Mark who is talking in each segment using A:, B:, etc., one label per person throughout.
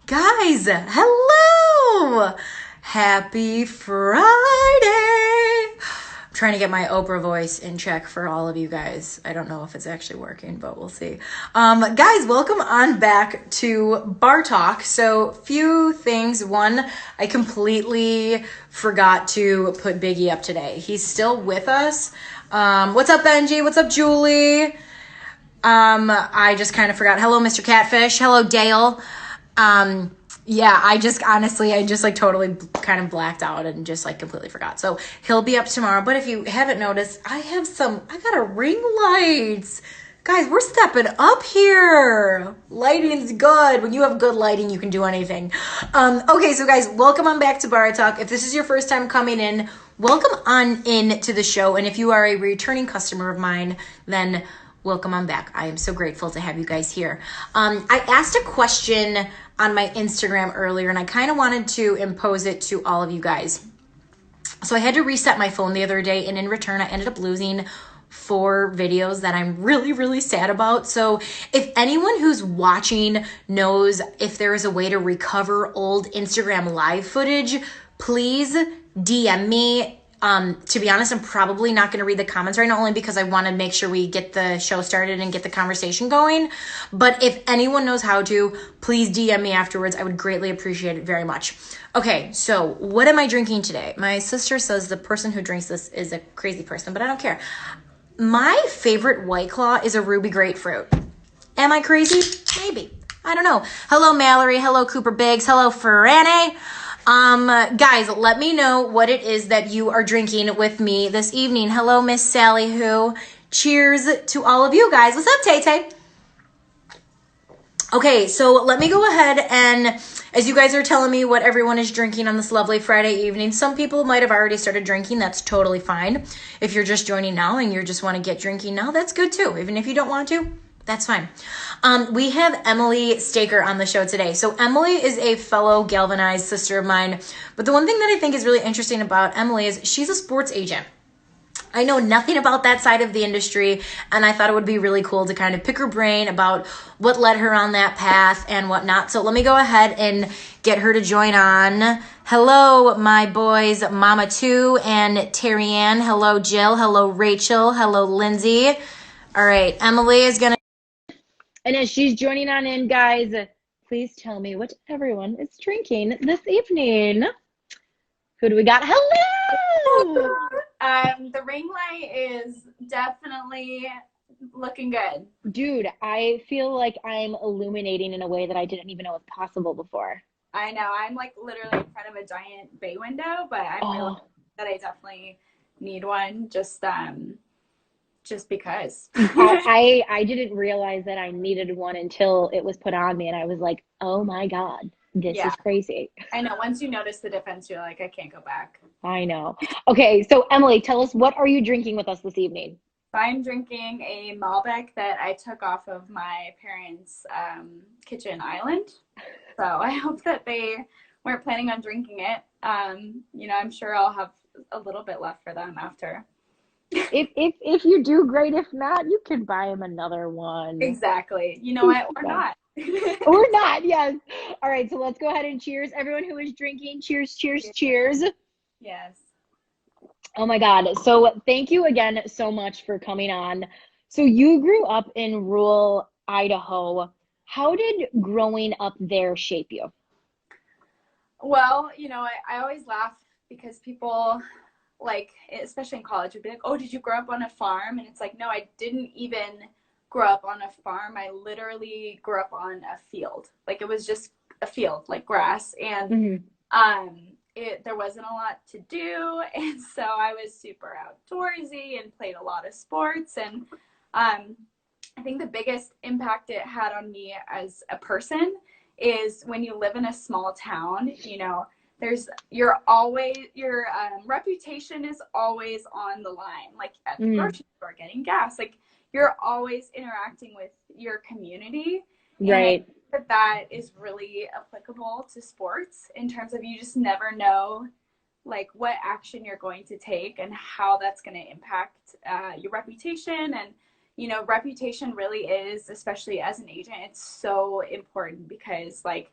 A: Guys, hello! Happy Friday! I'm trying to get my Oprah voice in check for all of you guys. I don't know if it's actually working, but we'll see. Guys, welcome on back to Bar Talk. So, few things. One, I completely forgot to put Biggie up today. He's still with us. What's up, Benji? What's up, Julie? I just kind of forgot. Hello, Mr. Catfish. Hello, Dale. Yeah, I just like totally kind of blacked out and just like completely forgot. So he'll be up tomorrow. But if you haven't noticed, I got a ring lights. Guys, we're stepping up here. Lighting's good. When you have good lighting, you can do anything. Okay, so guys, welcome on back to Bar Talk. If this is your first time coming in, welcome on in to the show. And if you are a returning customer of mine, then welcome on back. I am so grateful to have you guys here. I asked a question on my Instagram earlier, and I kind of wanted to impose it to all of you guys. So I had to reset my phone the other day, and in return, I ended up losing 4 videos that I'm really, really sad about. So if anyone who's watching knows if there is a way to recover old Instagram live footage, please DM me. To be honest, I'm probably not going to read the comments right now, only because I want to make sure we get the show started and get the conversation going. But if anyone knows how to, please DM me afterwards. I would greatly appreciate it very much. Okay, so what am I drinking today? My sister says the person who drinks this is a crazy person, but I don't care. My favorite White Claw is a ruby grapefruit. Am I crazy? Maybe. I don't know. Hello, Mallory. Hello, Cooper Biggs. Hello, Ferrane. Guys, let me know what it is that you are drinking with me this evening. Hello, Miss Sally Who. Cheers to all of you guys. What's up, Tay-Tay? Okay, so let me go ahead and, as you guys are telling me what everyone is drinking on this lovely Friday evening, some people might have already started drinking. That's totally fine. If you're just joining now and you just want to get drinking now, that's good too. Even if you don't want to, that's fine. We have Emily Staker on the show today. So Emily is a fellow GALvanize sister of mine. But the one thing that I think is really interesting about Emily is she's a sports agent. I know nothing about that side of the industry, and I thought it would be really cool to kind of pick her brain about what led her on that path and whatnot. So let me go ahead and get her to join on. Hello, my boys, Mama 2 and Terry Ann. Hello, Jill. Hello, Rachel. Hello, Lindsay. All right, Emily is going to. And as she's joining on in, guys, please tell me what everyone is drinking this evening. Who do we got? Hello!
B: The ring light is definitely looking good.
A: Dude, I feel like I'm illuminating in a way that I didn't even know was possible before.
B: I know. I'm like literally in front of a giant bay window, but I'm realizing that I definitely need one just because.
A: I didn't realize that I needed one until it was put on me, and I was like, oh my God, this is crazy.
B: I know. Once you notice the difference, you're like, I can't go back.
A: I know. Okay, so Emily, tell us, what are you drinking with us this evening?
B: I'm drinking a Malbec that I took off of my parents' kitchen island. So I hope that they weren't planning on drinking it. I'm sure I'll have a little bit left for them after.
A: If you do, great. If not, you can buy them another one.
B: Exactly. You know what? Or not.
A: Or not, yes. All right, so let's go ahead and cheers. Everyone who is drinking, cheers, cheers, cheers.
B: Yes.
A: Oh my God. So thank you again so much for coming on. So you grew up in rural Idaho. How did growing up there shape you?
B: Well, I always laugh because people, like, especially in college, would be like, oh, did you grow up on a farm? And it's like, no, I didn't even grow up on a farm. I literally grew up on a field. Like, it was just a field, like grass. And there wasn't a lot to do. And so I was super outdoorsy and played a lot of sports. And I think the biggest impact it had on me as a person is when you live in a small town, your reputation is always on the line, like at the grocery store getting gas, like you're always interacting with your community.
A: Right.
B: And that is really applicable to sports in terms of you just never know like what action you're going to take and how that's going to impact your reputation. And reputation really is, especially as an agent, it's so important because like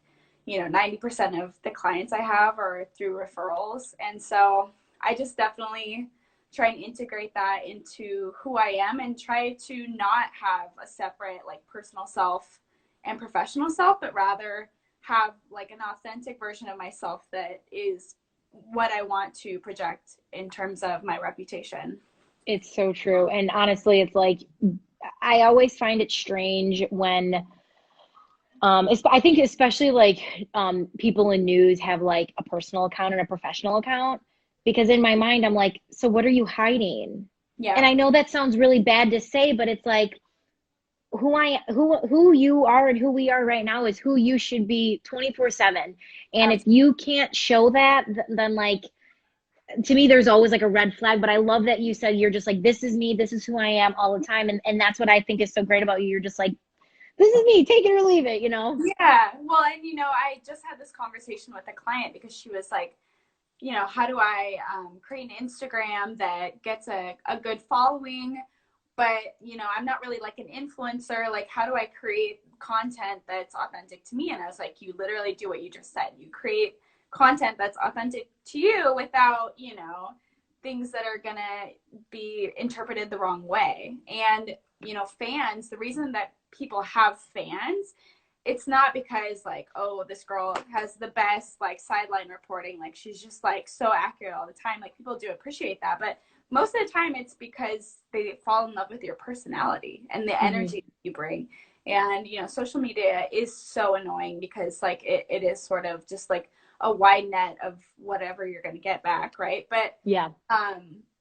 B: 90% of the clients I have are through referrals. And so I just definitely try and integrate that into who I am and try to not have a separate like personal self and professional self, but rather have like an authentic version of myself that is what I want to project in terms of my reputation.
C: It's so true. And honestly, it's like I always find it strange when I think especially like people in news have like a personal account and a professional account because in my mind I'm like, so what are you hiding? And
B: Yeah.
C: I know that sounds really bad to say, but it's like who you are and who we are right now is who you should be 24/7. And if you can't show that, then like to me there's always like a red flag. But I love that you said you're just like, this is me, this is who I am all the time. And that's what I think is so great about you. You're just like, this is me, take it or leave it, you know?
B: Yeah. Well, and I just had this conversation with a client because she was like, how do I create an Instagram that gets a good following, but I'm not really like an influencer. Like, how do I create content that's authentic to me? And I was like, you literally do what you just said. You create content that's authentic to you without, things that are gonna be interpreted the wrong way. And fans. The reason that people have fans, it's not because like, oh, this girl has the best like sideline reporting, like she's just like so accurate all the time. Like people do appreciate that, but most of the time it's because they fall in love with your personality and the
C: Mm-hmm.
B: energy you bring. And social media is so annoying because like it is sort of just like a wide net of whatever you're going to get back, right? But
C: Yeah.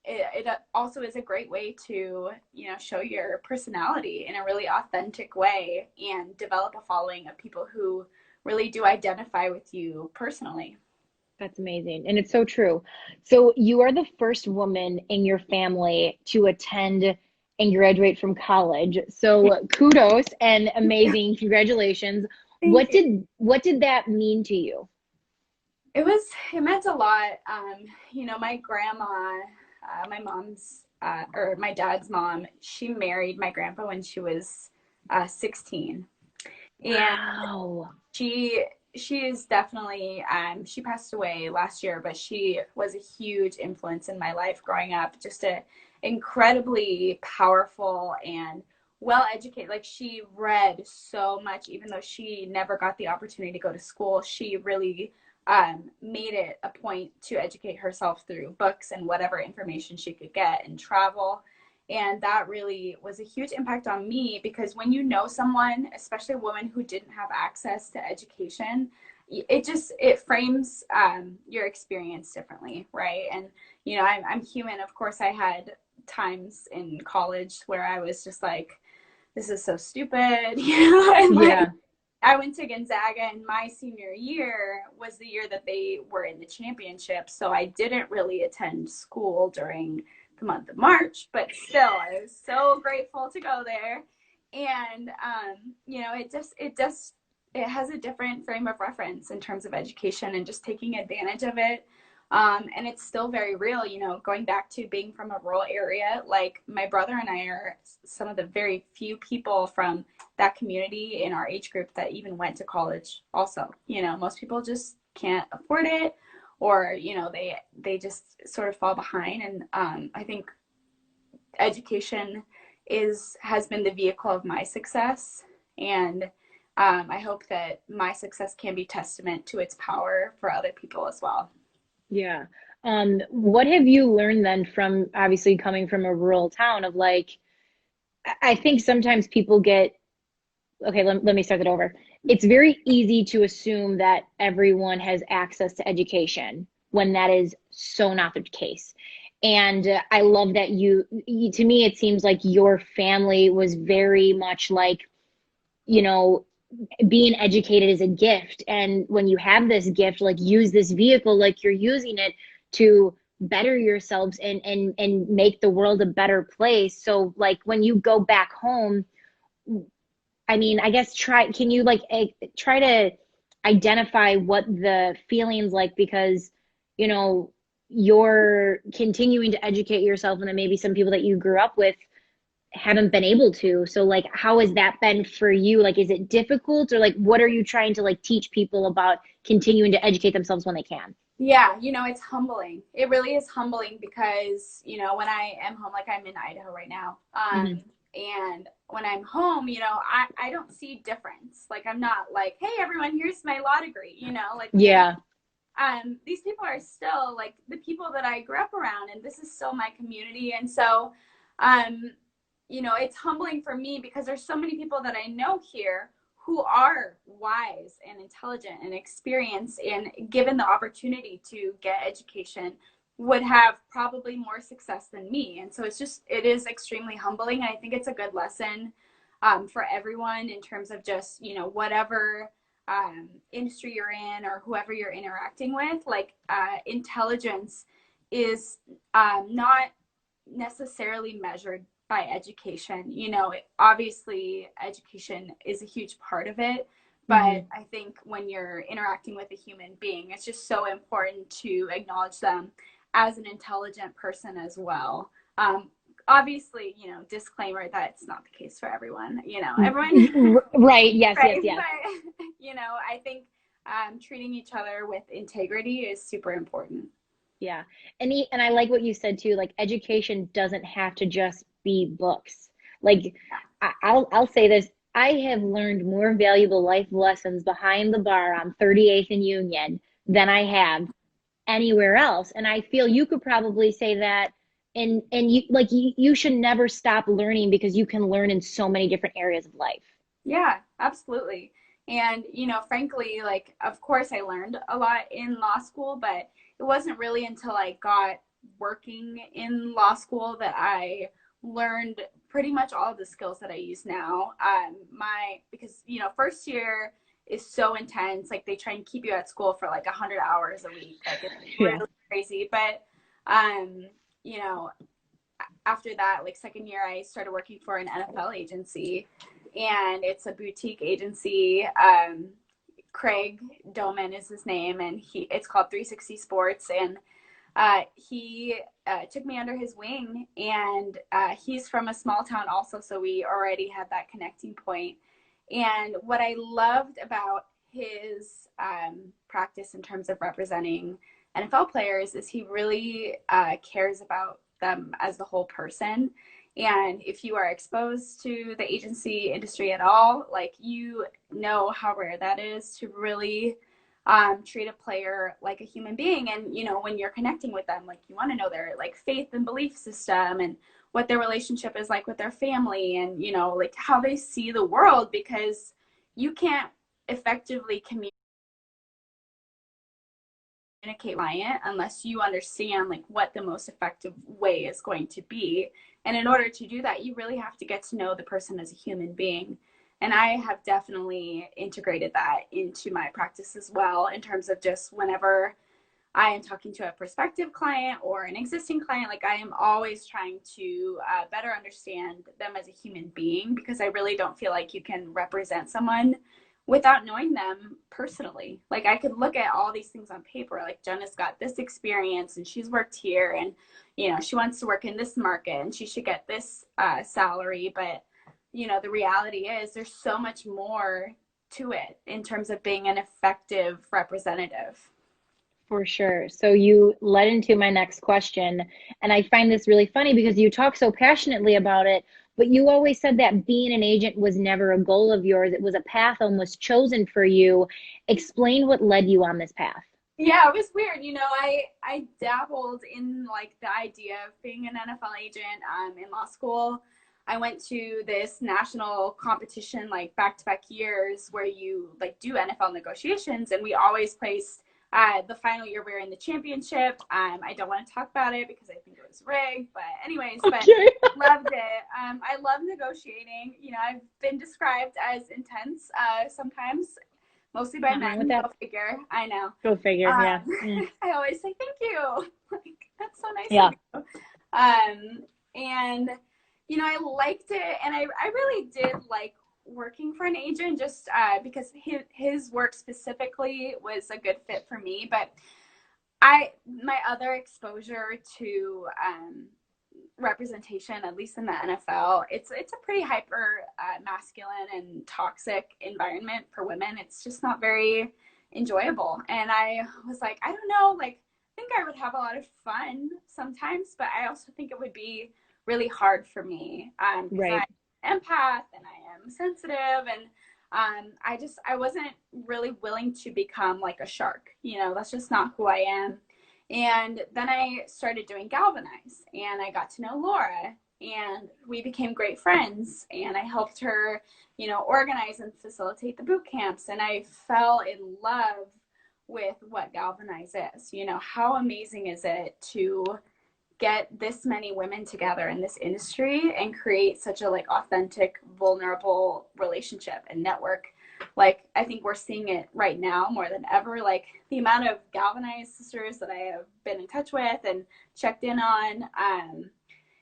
B: it also is a great way to show your personality in a really authentic way and develop a following of people who really do identify with you personally.
C: That's amazing. And it's so true. So you are the first woman in your family to attend and graduate from college. So kudos and amazing. Congratulations.
B: Thank you.
C: What did that mean to you?
B: It meant a lot. My grandma, my mom's or my dad's mom, she married my grandpa when she was 16. And
C: Wow.
B: she is definitely she passed away last year, but she was a huge influence in my life growing up. Just a incredibly powerful and well educated. Like she read so much, even though she never got the opportunity to go to school. She really made it a point to educate herself through books and whatever information she could get and travel. And that really was a huge impact on me because when you know someone, especially a woman who didn't have access to education, it frames your experience differently, right? And I'm human. Of course, I had times in college where I was just like, this is so stupid, and like
C: Yeah.
B: I went to Gonzaga, and my senior year was the year that they were in the championship. So I didn't really attend school during the month of March, but still, I was so grateful to go there. And it has a different frame of reference in terms of education and just taking advantage of it. And it's still very real, going back to being from a rural area. Like my brother and I are some of the very few people from that community in our age group that even went to college also. Most people just can't afford it, or they just sort of fall behind. And I think education has been the vehicle of my success. And I hope that my success can be testament to its power for other people as well.
C: Yeah. What have you learned then from obviously coming from a rural town of like, I think sometimes people get, okay, let me start that over. It's very easy to assume that everyone has access to education when that is so not the case. And I love that to me, it seems like your family was very much like, you know, being educated is a gift. And when you have this gift, like use this vehicle, like you're using it to better yourselves and make the world a better place. So like when you go back home, I mean, I guess can you like try to identify what the feelings like because, you know, you're continuing to educate yourself and then maybe some people that you grew up with haven't been able to. So like, how has that been for you? Like, is it difficult, or like, what are you trying to like teach people about continuing to educate themselves when they can?
B: Yeah, it's humbling. It really is humbling because, when I am home, like I'm in Idaho right now,
C: Hmm.
B: and when I'm home, I don't see difference. Like I'm not like, hey everyone, here's my law degree, like
C: Yeah.
B: these people are still like the people that I grew up around, and this is still my community. And so, um, it's humbling for me because there's so many people that I know here who are wise and intelligent and experienced, and given the opportunity to get education would have probably more success than me. And so it is extremely humbling. And I think it's a good lesson for everyone in terms of just, whatever industry you're in or whoever you're interacting with, like intelligence is not necessarily measured by education. Obviously education is a huge part of it,
C: Hmm.
B: but I think when you're interacting with a human being, it's just so important to acknowledge them as an intelligent person as well. Obviously, disclaimer that it's not the case for everyone, everyone.
C: Right. Yes, yes,
B: Right,
C: yes.
B: but I think treating each other with integrity is super important.
C: Yeah. And I like what you said too, like education doesn't have to just be books. Like I'll say this, I have learned more valuable life lessons behind the bar on 38th and Union than I have anywhere else. And I feel you could probably say that, and you should never stop learning because you can learn in so many different areas of life.
B: Yeah, absolutely. And, frankly, like, of course, I learned a lot in law school, but it wasn't really until I got working in law school that I learned pretty much all of the skills that I use now. Because, first year is so intense. Like, they try and keep you at school for like 100 hours a week. Like, it's
C: Yeah.
B: really crazy. But, um, you know, after that, like second year, I started working for an NFL agency, and it's a boutique agency. Craig Doman is his name, and it's called 360 Sports, and he took me under his wing, and he's from a small town also, so we already had that connecting point. And what I loved about his practice in terms of representing NFL players is he really cares about them as the whole person. And if you are exposed to the agency industry at all, like you know how rare that is to really treat a player like a human being. And when you're connecting with them, like you want to know their like faith and belief system, and what their relationship is like with their family, and like how they see the world, because you can't effectively communicate with a client unless you understand like what the most effective way is going to be. And in order to do that, you really have to get to know the person as a human being. And I have definitely integrated that into my practice as well, in terms of just whenever I am talking to a prospective client or an existing client, like I am always trying to better understand them as a human being, because I really don't feel like you can represent someone without knowing them personally. Like I could look at all these things on paper, like Jenna's got this experience and she's worked here, and she wants to work in this market and she should get this salary. But the reality is there's so much more to it in terms of being an effective representative.
C: For sure. So you led into my next question, and I find this really funny because you talk so passionately about it, but you always said that being an agent was never a goal of yours. It was a path almost chosen for you. Explain what led you on this path.
B: Yeah, it was weird. I dabbled in like the idea of being an NFL agent in law school. I went to this national competition like back to back years where you like do NFL negotiations, and we always placed the final year we were in the championship. I don't want to talk about it because I think it was rigged, but anyways, but
C: Okay.
B: loved it. I love negotiating. I've been described as intense sometimes, mostly by
C: Nothing wrong with
B: men.
C: that.
B: Go figure. I know.
C: Go figure. Yeah. Mm.
B: I always say thank you. Like that's so nice of
C: Yeah.
B: you. And I liked it, and I really did like working for an agent, just because his work specifically was a good fit for me. But my other exposure to representation, at least in the NFL. It's a pretty hyper masculine and toxic environment for women. It's just not very enjoyable. And I was like, I don't know, like I think I would have a lot of fun sometimes, but I also think it would be really hard for me.
C: Right.
B: I'm an empath and I am sensitive, and I wasn't really willing to become like a shark. You know, that's just not who I am. And then I started doing GALvanize, and I got to know Laura, and we became great friends, and I helped her, you know, organize and facilitate the boot camps, and I fell in love with what GALvanize is. You know, how amazing is it to get this many women together in this industry and create such a like authentic, vulnerable relationship and network. Like I think we're seeing it right now more than ever. Like the amount of GALvanize sisters that I have been in touch with and checked in on,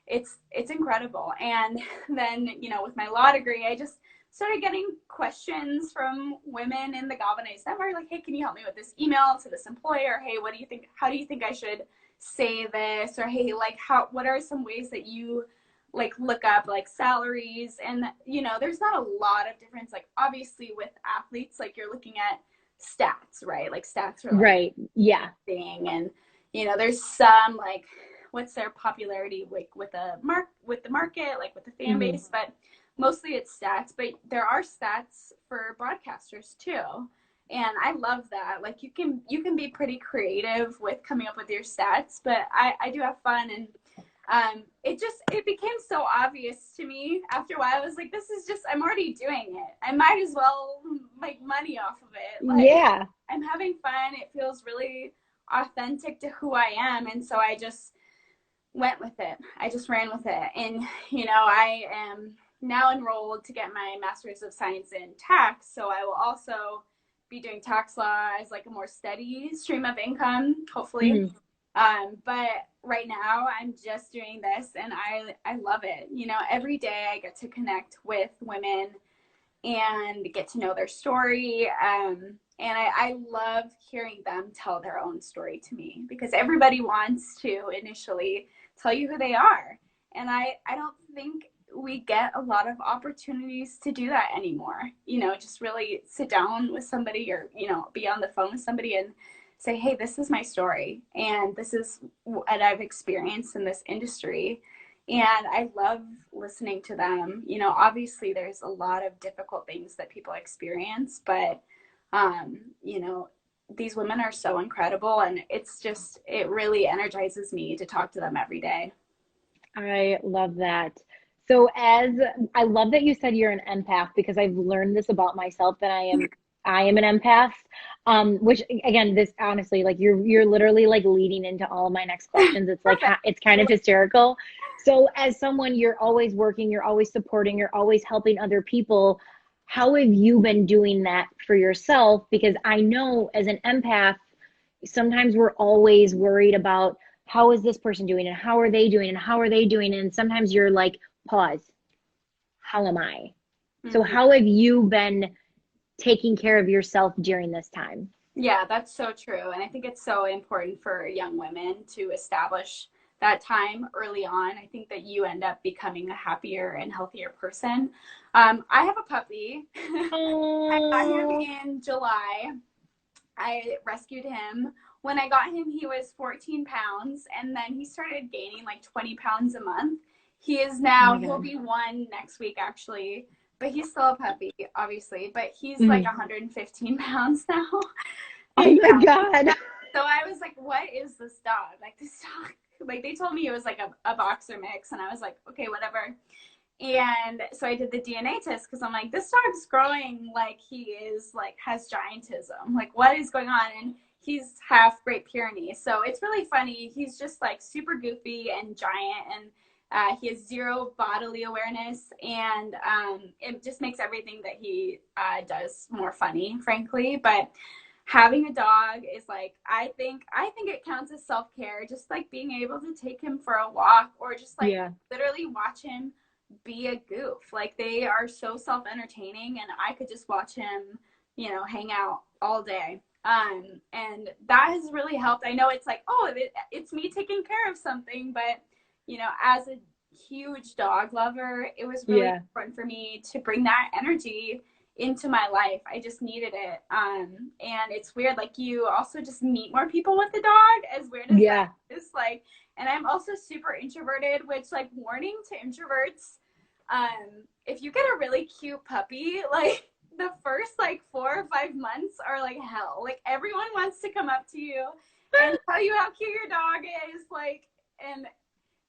B: it's incredible. And then, you know, with my law degree, I just started getting questions from women in the GALvanize network, like, hey, can you help me with this email to this employer? Hey, what do you think? How do you think I should say this? Or hey, like what are some ways that you like look up like salaries? And you know, there's not a lot of difference. Like obviously with athletes, like you're looking at stats, right? Like stats are like
C: Right. Yeah.
B: thing, and you know, there's some like what's their popularity like with the market, like with the fan base, but mostly it's stats. But there are stats for broadcasters too. And I love that. Like you can be pretty creative with coming up with your stats, but I do have fun. And it became so obvious to me after a while. I was like, this is just, I'm already doing it. I might as well make money off of it. Like,
C: Yeah.
B: I'm having fun. It feels really authentic to who I am. And so I just went with it. I just ran with it. And, you know, I am now enrolled to get my Master's of Science in Tax. So I will also be doing tax law as like a more steady stream of income, hopefully. But right now I'm just doing this, and I love it. You know, every day I get to connect with women and get to know their story. And I love hearing them tell their own story to me, because everybody wants to initially tell you who they are. And I don't think we get a lot of opportunities to do that anymore. You know, just really sit down with somebody, or, you know, be on the phone with somebody and say, hey, this is my story, and this is what I've experienced in this industry. And I love listening to them. You know, obviously there's a lot of difficult things that people experience, but, you know, these women are so incredible, and it really energizes me to talk to them every day.
C: I love that. So I love that you said you're an empath, because I've learned this about myself, that I am an empath. Which again, this honestly, like you're literally like leading into all of my next questions. It's like it's kind of hysterical. So as someone, you're always working, you're always supporting, you're always helping other people. How have you been doing that for yourself? Because I know as an empath, sometimes we're always worried about how is this person doing, and how are they doing, and how are they doing? And sometimes you're like, pause, how am I? So how have you been taking care of yourself during this time?
B: Yeah, that's so true. And I think it's so important for young women to establish that time early on. I think that you end up becoming a happier and healthier person. I have a puppy. I got him
C: Oh,
B: in July. I rescued him. When I got him, he was 14 pounds, and then he started gaining like 20 pounds a month. He is
C: oh
B: now,
C: my
B: he'll
C: God.
B: be one next week actually, but he's still a puppy, obviously, but he's like 115 pounds now.
C: Oh
B: And
C: my
B: yeah,
C: God.
B: so I was like, what is this dog? Like this dog, like they told me it was like a boxer mix, and I was like, okay, whatever. And so I did the DNA test, because I'm like, this dog's growing like he is like has giantism. Like what is going on? And he's half Great Pyrenees. So it's really funny. He's just like super goofy and giant, and he has zero bodily awareness, and it just makes everything that he does more funny, frankly. But having a dog is like, I think it counts as self-care, just like being able to take him for a walk, or just like
C: Yeah.
B: literally watch him be a goof. Like they are so self-entertaining, and I could just watch him, you know, hang out all day. And that has really helped. I know it's like, oh, it's me taking care of something, but you know, as a huge dog lover, it was really
C: Yeah.
B: important for me to bring that energy into my life. I just needed it. And it's weird, like you also just meet more people with the dog, as weird as
C: Yeah.
B: that is. Like, and I'm also super introverted, which, like, warning to introverts, if you get a really cute puppy, like the first like 4 or 5 months are like hell. Like everyone wants to come up to you and tell you how cute your dog is. Like, and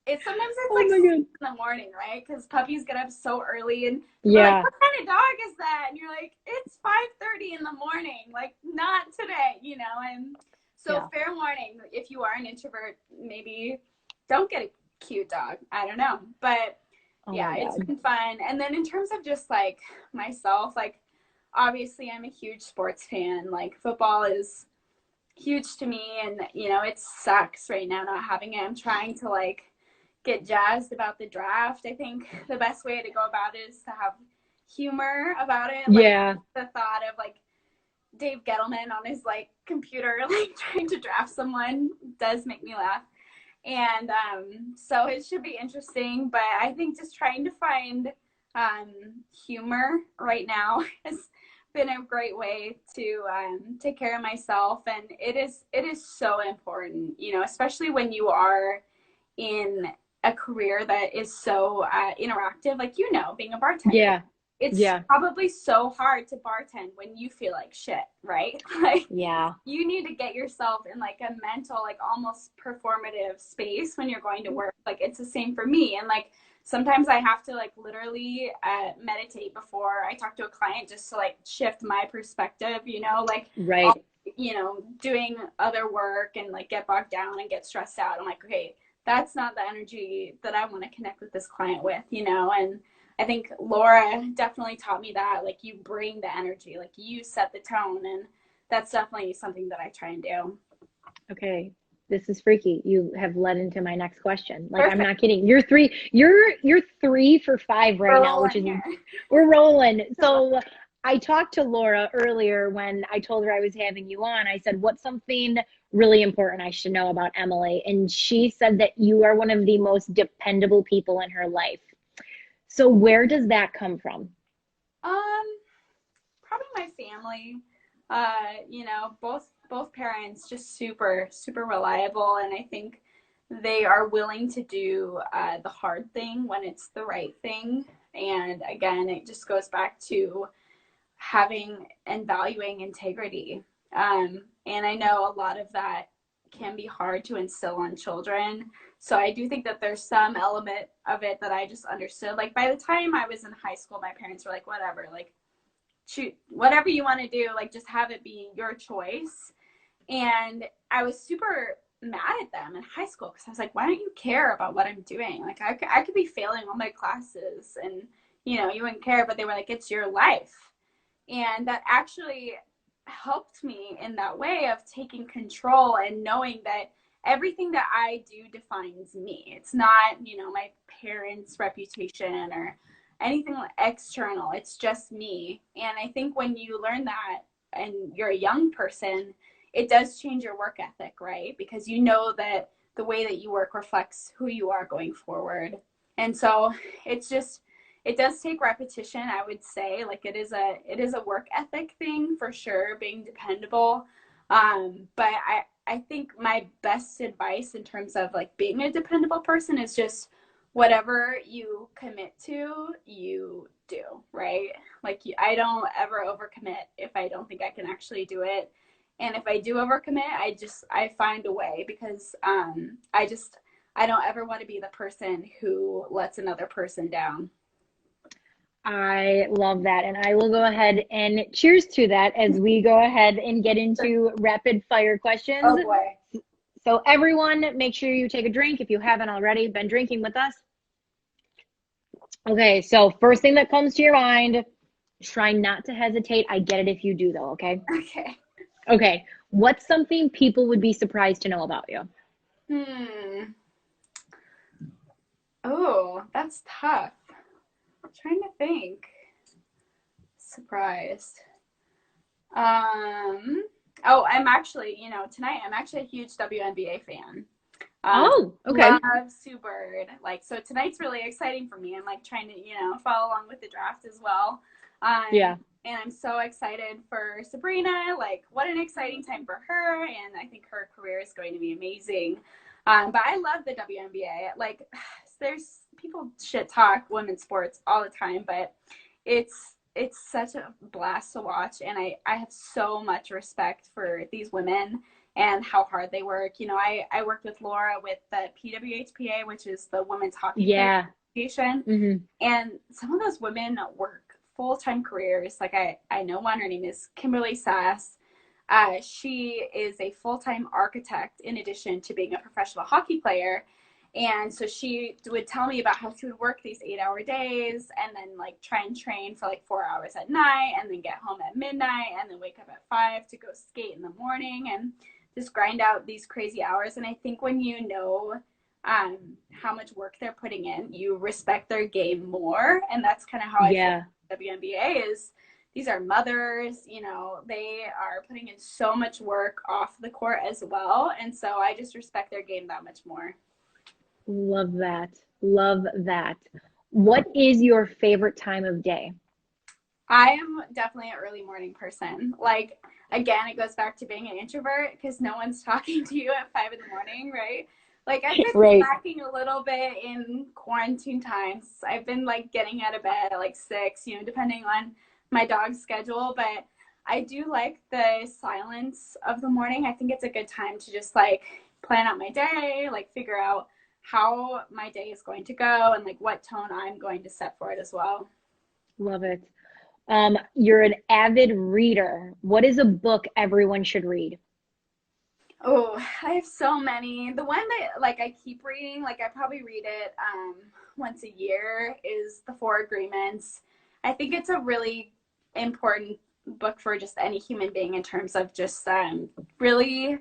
B: it's sometimes it's
C: Oh
B: like
C: my
B: 6
C: God.
B: in the morning, right? Because puppies get up so early, and people are like,
C: Yeah.
B: "What kind of dog is that?" And you're like, "It's 5:30 in the morning. Like, not today, you know." And so,
C: Yeah.
B: fair warning: if you are an introvert, maybe don't get a cute dog. I don't know, but
C: Oh
B: yeah,
C: my
B: it's
C: God.
B: been fun. And then in terms of just like myself, like obviously I'm a huge sports fan. Like football is huge to me, and you know, it sucks right now not having it. I'm trying to like get jazzed about the draft. I think the best way to go about it is to have humor about it. Like
C: Yeah.
B: the thought of like Dave Gettleman on his like computer like trying to draft someone does make me laugh. And so it should be interesting, but I think just trying to find humor right now has been a great way to take care of myself. And it is so important, you know, especially when you are in a career that is so interactive, like, you know, being a bartender.
C: Yeah.
B: It's
C: Yeah.
B: probably so hard to bartend when you feel like shit, right? Like
C: Yeah.
B: you need to get yourself in like a mental, like almost performative space when you're going to work. Like it's the same for me. And like sometimes I have to like literally meditate before I talk to a client just to like shift my perspective, you know, like,
C: Right.
B: you know, doing other work and like get bogged down and get stressed out. I'm like, okay, that's not the energy that I want to connect with this client with, you know. And I think Laura definitely taught me that, like, you bring the energy, like you set the tone, and that's definitely something that I try and do.
C: Okay. This is freaky. You have led into my next question. Like, I'm
B: Perfect.
C: not kidding. You're 3 for 5 right
B: We're
C: now, which
B: rolling
C: is
B: here.
C: we're rolling. So I talked to Laura earlier when I told her I was having you on. I said, what's something really important I should know about Emily? And she said that you are one of the most dependable people in her life. So where does that come from?
B: Um, Probably my family. You know, both parents just super super reliable, and I think they are willing to do the hard thing when it's the right thing. And again, it just goes back to having and valuing integrity. And I know a lot of that can be hard to instill on children. So I do think that there's some element of it that I just understood. Like by the time I was in high school, my parents were like, whatever, like, shoot, whatever you want to do, like, just have it be your choice. And I was super mad at them in high school because I was like, why don't you care about what I'm doing? Like, I could be failing all my classes and, you know, you wouldn't care. But they were like, it's your life. And that actually helped me in that way of taking control and knowing that everything that I do defines me. It's not, you know, my parents' reputation or anything external. It's just me. And I think when you learn that and you're a young person, it does change your work ethic, right? Because you know that the way that you work reflects who you are going forward. And so it's just, it does take repetition, I would say. Like it is a work ethic thing for sure, being dependable. But I think my best advice in terms of like being a dependable person is just whatever you commit to, you do, right? Like I don't ever overcommit if I don't think I can actually do it. And if I do overcommit, I find a way, because I don't ever want to be the person who lets another person down.
C: I love that. And I will go ahead and cheers to that as we go ahead and get into rapid fire questions.
B: Oh boy.
C: So, everyone, make sure you take a drink if you haven't already been drinking with us. Okay, so first thing that comes to your mind, try not to hesitate. I get it if you do, though, okay?
B: Okay.
C: Okay, what's something people would be surprised to know about you?
B: Hmm. Oh, that's tough. I'm trying to think. Surprised. Oh, I'm actually, you know, tonight I'm actually a huge WNBA fan.
C: Oh, okay.
B: Love Sue Bird. Like, so tonight's really exciting for me. I'm like trying to, follow along with the draft as well.
C: Yeah.
B: And I'm so excited for Sabrina. Like, what an exciting time for her. And I think her career is going to be amazing. But I love the WNBA. Like, there's people shit talk women's sports all the time, but it's such a blast to watch. And I have so much respect for these women and how hard they work. I worked with Laura with the PWHPA, which is the Women's Hockey
C: Yeah.
B: Association.
C: Mm-hmm.
B: And some of those women work full-time careers. Like I know one, her name is Kimberly Sass. She is a full-time architect in addition to being a professional hockey player. And so she would tell me about how she would work these 8-hour days and then like try and train for like 4 hours at night and then get home at midnight and then wake up at 5 to go skate in the morning and just grind out these crazy hours. And I think when you know how much work they're putting in, you respect their game more. And that's kind of how I feel WNBA is. These are mothers, they are putting in so much work off the court as well. And so I just respect their game that much more.
C: Love that. Love that. What is your favorite time of day?
B: I am definitely an early morning person. Like, again, it goes back to being an introvert because no one's talking to you at 5 a.m, right? Like, I've been lacking a little bit in quarantine times. I've been like getting out of bed at like 6, depending on my dog's schedule. But I do like the silence of the morning. I think it's a good time to just like plan out my day, like figure out how my day is going to go and like what tone I'm going to set for it as well.
C: Love it. You're an avid reader. What is a book everyone should read?
B: Oh, I have so many. The one that like I keep reading, like I probably read it once a year, is The Four Agreements. I think it's a really important book for just any human being in terms of just really,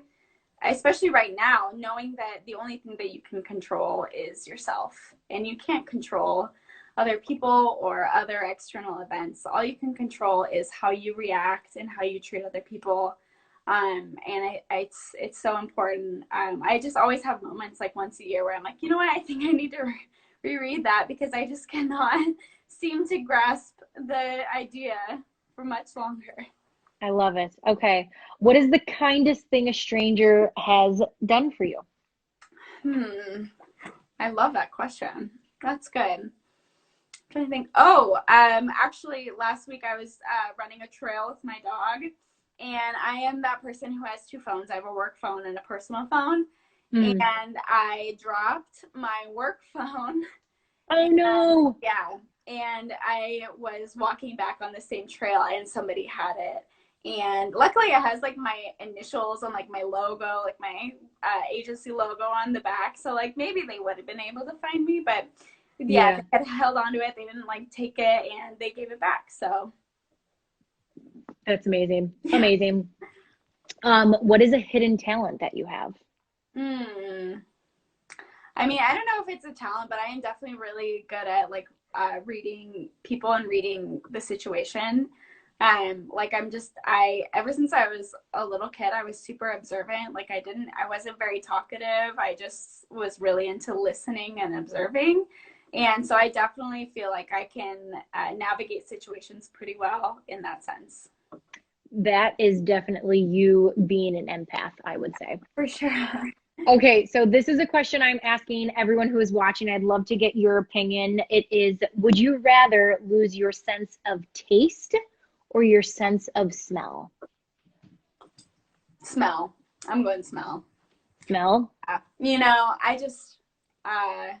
B: especially right now, knowing that the only thing that you can control is yourself, and you can't control other people or other external events. All you can control is how you react and how you treat other people. And it's so important. I just always have moments like once a year where I'm like, you know what, I think I need to reread that because I just cannot seem to grasp the idea for much longer.
C: I love it. Okay. What is the kindest thing a stranger has done for you?
B: I love that question. That's good. I'm trying to think. Actually, last week I was running a trail with my dog, and I am that person who has two phones. I have a work phone and a personal phone. And I dropped my work phone.
C: Oh, no.
B: Yeah. And I was walking back on the same trail and somebody had it. And luckily it has like my initials and like my logo, like my agency logo on the back. So like maybe they would have been able to find me, but yeah, they had held onto it. They didn't like take it and they gave it back. So
C: that's amazing. Amazing. What is a hidden talent that you have?
B: I mean, I don't know if it's a talent, but I am definitely really good at like reading people and reading the situation. Like ever since I was a little kid, I was super observant. Like I wasn't very talkative. I just was really into listening and observing. And so I definitely feel like I can navigate situations pretty well in that sense.
C: That is definitely you being an empath, I would say.
B: For sure.
C: Okay, so this is a question I'm asking everyone who is watching. I'd love to get your opinion. It is, would you rather lose your sense of taste or your sense of smell?
B: Smell. I'm going smell.
C: Smell?
B: I just, I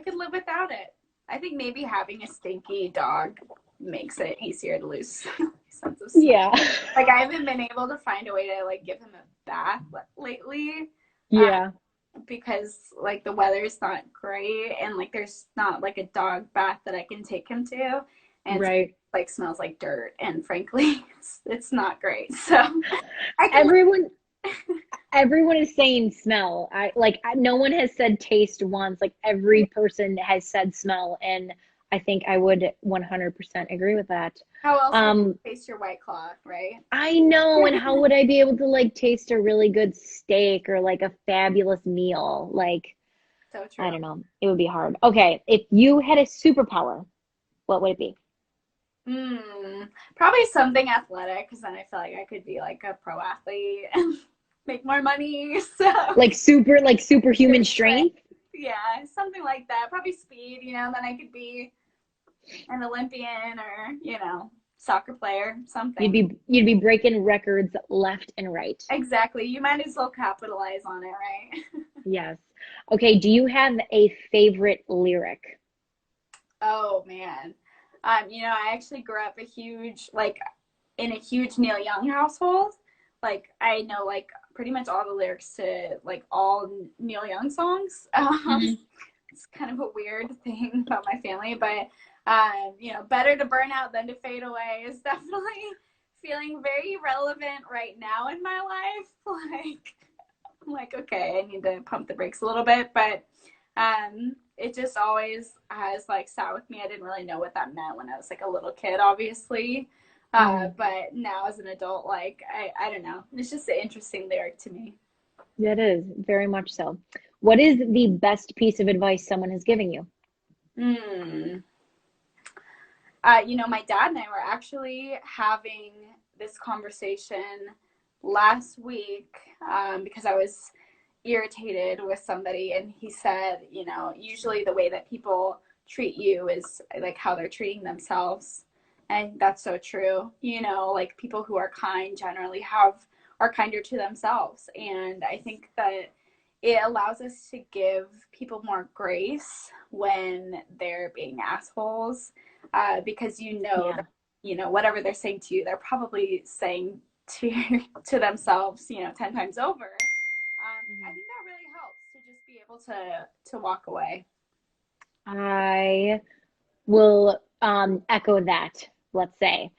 B: could live without it. I think maybe having a stinky dog makes it easier to lose sense of smell.
C: Yeah.
B: Like I haven't been able to find a way to like give him a bath lately.
C: Yeah.
B: Because like the weather's not great and like there's not like a dog bath that I can take him to. And
C: right.
B: Like smells like dirt and frankly it's not great. So
C: everyone is saying smell. No one has said taste once. Like every person has said smell, and I think I would 100% agree with that.
B: How else would
C: Um,
B: you taste your White Claw, right?
C: I know, and how would I be able to like taste a really good steak or like a fabulous meal? Like,
B: So
C: I
B: true.
C: don't know. It would be hard. Okay, if you had a superpower, what would it be?
B: Hmm. Probably something athletic, because then I feel like I could be like a pro athlete and make more money. So
C: Like superhuman strength?
B: yeah, something like that. Probably speed, then I could be an Olympian or, soccer player, something.
C: You'd be breaking records left and right.
B: Exactly. You might as well capitalize on it, right?
C: Yes. Okay, do you have a favorite lyric?
B: Oh man. I actually grew up in a huge Neil Young household. Like I know like pretty much all the lyrics to like all Neil Young songs.
C: Mhm.
B: It's kind of a weird thing about my family, but better to burn out than to fade away is definitely feeling very relevant right now in my life. Like I'm like, okay, I need to pump the brakes a little bit, but it just always has like sat with me. I didn't really know what that meant when I was like a little kid, obviously.
C: Mm.
B: But now as an adult, like I don't know. It's just an interesting lyric to me.
C: That is very much so. What is the best piece of advice someone has given you?
B: Hmm. My dad and I were actually having this conversation last week because I was irritated with somebody, and he said, usually the way that people treat you is like how they're treating themselves. And that's so true. Like people who are kind generally are kinder to themselves. And I think that it allows us to give people more grace when they're being assholes because
C: Yeah.
B: that whatever they're saying to you, they're probably saying to to themselves 10 times over. I
C: Mhm.
B: think that really helps to just be able to walk away.
C: I will echo that, let's say.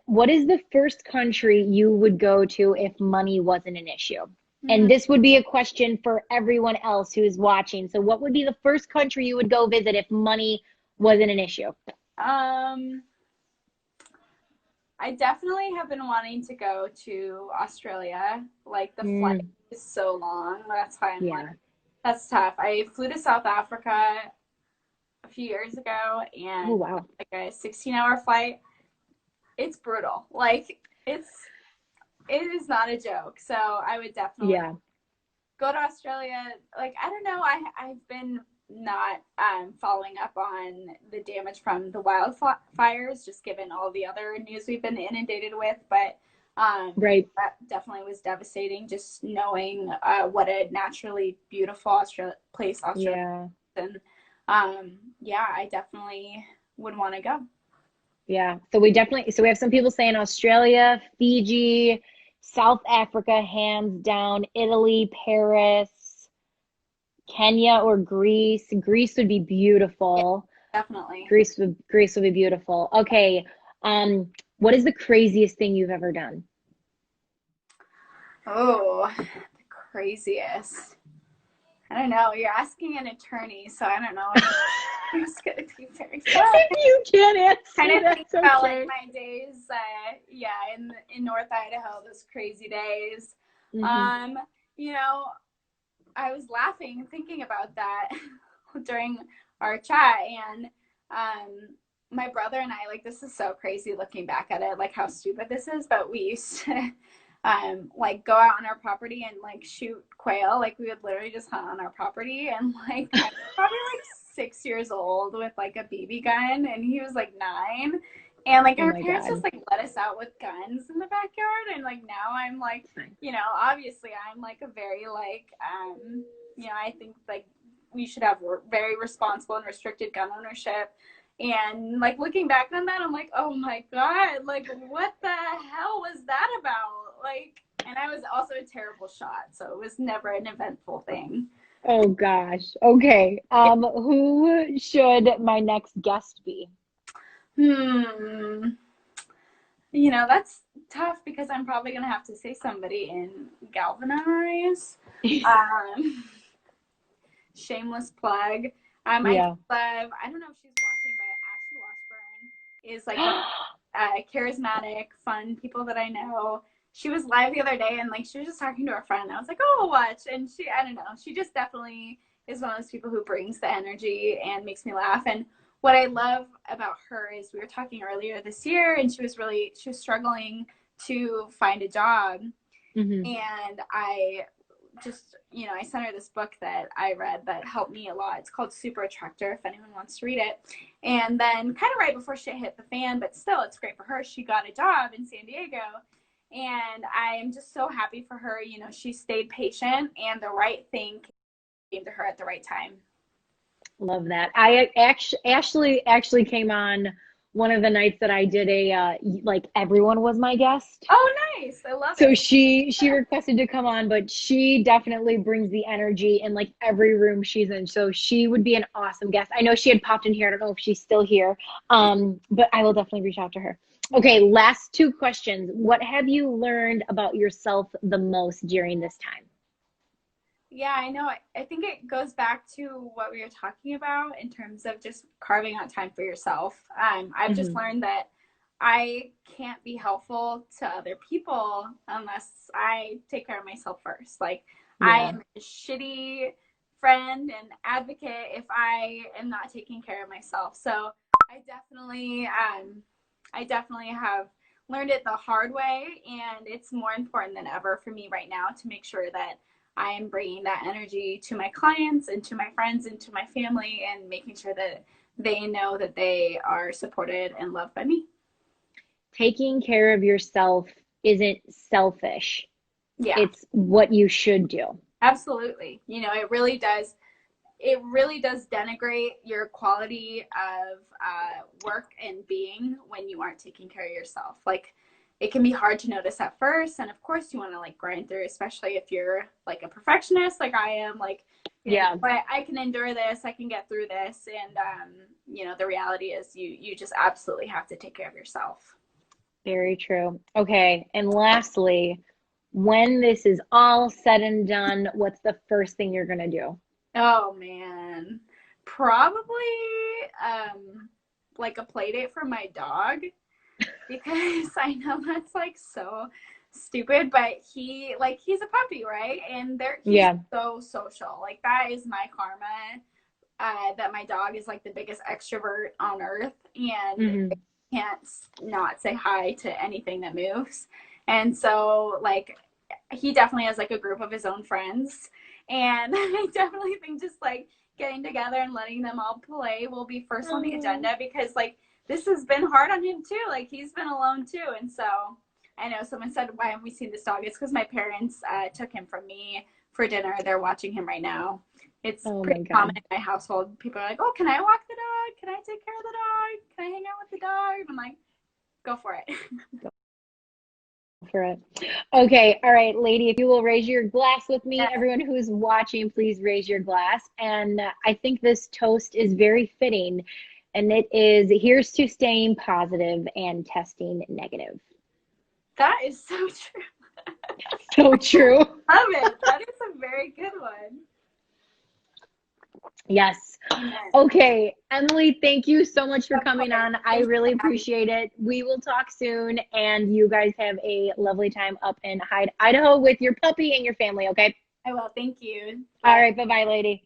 C: What is the first country you would go to if money wasn't an issue?
B: Hmm.
C: And this would be a question for everyone else who is watching. So, what would be the first country you would go visit if money wasn't an issue?
B: um I definitely have been wanting to go to Australia. Like the flight
C: Mm,
B: is so long. That's why I'm like,
C: yeah.
B: that's tough. I flew to South Africa a few years ago
C: Oh,
B: and
C: wow.
B: like a 16-hour flight. It's brutal. Like it is not a joke. So I would definitely
C: Yeah.
B: go to Australia. Like I don't know. I've been not following up on the damage from the wildfires, just given all the other news we've been inundated with. But
C: Right.
B: that definitely was devastating. Just knowing what a naturally beautiful place Australia
C: Yeah.
B: is, and yeah, I definitely would want to go.
C: Yeah. So we have some people saying Australia, Fiji, South Africa, hands down, Italy, Paris, Kenya or Greece. Greece would be
B: Yeah,
C: beautiful.
B: definitely.
C: Greece would be beautiful. Okay. What is the craziest thing you've ever done?
B: Oh, the craziest. I don't know. You're asking an attorney, so I don't know if it's going to be very fun.
C: If you can't
B: Kind
C: answer,
B: of think
C: that's
B: about like
C: okay.
B: my days, yeah, in North Idaho, those crazy days.
C: Hmm.
B: Um, you know, I was laughing and thinking about that during our chat, and my brother and I, like, this is so crazy looking back at it, like how stupid this is, but we used to like go out on our property and like shoot quail. Like we would literally just hunt on our property, and like I was probably like 6 years old with like a BB gun, and he was like 9. And like
C: Oh
B: our
C: my
B: parents just
C: God.
B: like let us out with guns in the backyard, and like now I'm like, obviously I'm like a very like I think like we should have very responsible and restricted gun ownership. And like looking back on that, I'm like, oh my God, like what the hell was that about? Like, and I was also a terrible shot, so it was never an eventful thing.
C: Oh gosh. Okay. Who should my next guest be?
B: Hmm. That's tough because I'm probably gonna have to say somebody in GALvanize. Um, shameless plug. I do
C: Yeah.
B: love. I don't know if she's watching is like one of the charismatic, fun people that I know. She was live the other day and like she was just talking to her friend. I was like, oh, we'll watch. And she, I don't know, she just definitely is one of those people who brings the energy and makes me laugh. And what I love about her is we were talking earlier this year and she was struggling to find a job.
C: Mm-hmm.
B: And I just, I sent her this book that I read that helped me a lot. It's called Super Attractor, if anyone wants to read it. And then kind of right before shit hit the fan, but still it's great for her. She got a job in San Diego. And I'm just so happy for her. She stayed patient and the right thing came to her at the right time.
C: Love that. I actually came on one of the nights that I did a like everyone was my guest.
B: Oh, nice. I love it.
C: So she requested to come on, but she definitely brings the energy in like every room she's in. So she would be an awesome guest. I know she had popped in here. I don't know if she's still here. But I will definitely reach out to her. Okay, last two questions. What have you learned about yourself the most during this time?
B: Yeah, I know. I think it goes back to what we were talking about in terms of just carving out time for yourself. I've just learned that I can't be helpful to other people unless I take care of myself first. Like, I am a shitty friend and advocate if I am not taking care of myself. So I definitely have learned it the hard way, and it's more important than ever for me right now to make sure that I am bringing that energy to my clients and to my friends and to my family and making sure that they know that they are supported and loved by me.
C: Taking care of yourself isn't selfish.
B: Yeah.
C: It's what you should do.
B: Absolutely. It really does denigrate your quality of work and being when you aren't taking care of yourself. Like, it can be hard to notice at first, and of course you want to like grind through, especially if you're like a perfectionist like I am. Like, but I can endure this, I can get through this. And the reality is you just absolutely have to take care of yourself.
C: Very true. Okay, and lastly, when this is all said and done, what's the first thing you're gonna do?
B: Oh man, probably like a play date for my dog, because I know that's like so stupid, but he's a puppy, right? And he's so social. Like, that is my karma, that my dog is like the biggest extrovert on earth, and can't not say hi to anything that moves. And so like he definitely has like a group of his own friends, and I definitely think just like getting together and letting them all play will be first on the agenda, because like this has been hard on him too. Like, he's been alone too. And so I know someone said, why haven't we seen this dog? It's because my parents took him from me for dinner. They're watching him right now. It's pretty common in my household. People are like, oh, can I walk the dog? Can I take care of the dog? Can I hang out with the dog? And I'm like, go for it.
C: Go for it. Okay. All right, lady, if you will raise your glass with me, everyone who's watching, please raise your glass. And I think this toast is very fitting. And it is, here's to staying positive and testing negative.
B: That is so true.
C: So true.
B: Love it. That is a very good one.
C: Yes. Okay, Emily, thank you so much for coming on. I really appreciate it. We will talk soon, and you guys have a lovely time up in Hyde, Idaho with your puppy and your family, okay?
B: I will. Thank you.
C: Bye. All right, bye-bye, lady.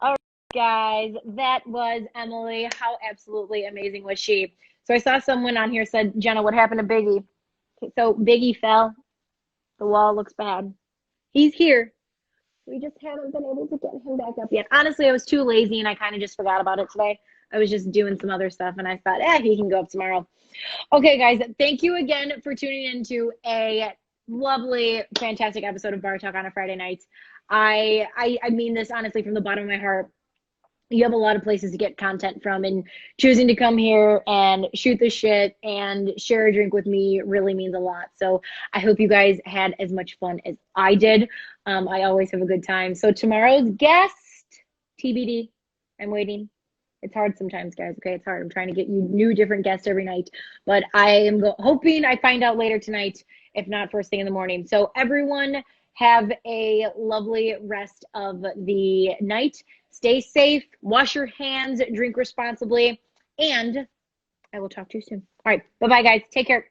C: All right, guys, that was Emily. How absolutely amazing was she? So I saw someone on here said, Jenna, what happened to Biggie? So Biggie fell. The wall looks bad. He's here. We just haven't been able to get him back up yet. Honestly, I was too lazy and I kind of just forgot about it today. I was just doing some other stuff and I thought, he can go up tomorrow. Okay, guys, thank you again for tuning into a lovely, fantastic episode of Bar Talk on a Friday night. I mean this honestly from the bottom of my heart. You have a lot of places to get content from, and choosing to come here and shoot the shit and share a drink with me really means a lot. So I hope you guys had as much fun as I did. I always have a good time. So tomorrow's guest, TBD. I'm waiting. It's hard sometimes, guys. Okay, it's hard. I'm trying to get you new, different guests every night, but I am hoping I find out later tonight, if not first thing in the morning. So everyone have a lovely rest of the night. Stay safe, wash your hands, drink responsibly, and I will talk to you soon. All right. Bye-bye, guys. Take care.